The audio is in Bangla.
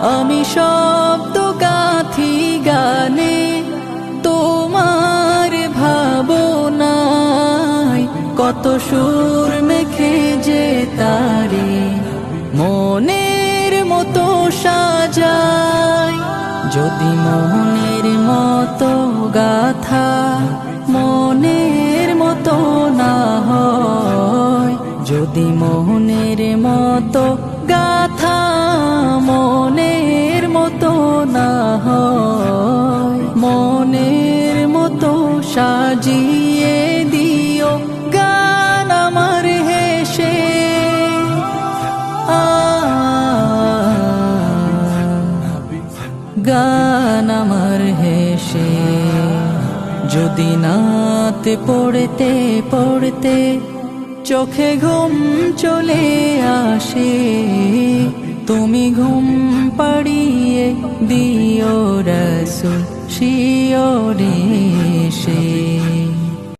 আমি শব্দ গাথি গানে তোমার ভাবনায়, কত সুর মেখে যে তারে মনের মতো সাজাই। যদি মনের মতো গাথা মনের মতো না হয়, যদি মনের মতো গাথা মনের মতো না হয়, মনের মতো সাজিয়ে দিও গান আমার হেসে। গান আমার হেসে। যদি নাতে পড়তে পড়তে চোখে ঘুম চলে আসে, তুমি ঘুম পাড়িয়ে দিও রাসূল শিয়রে।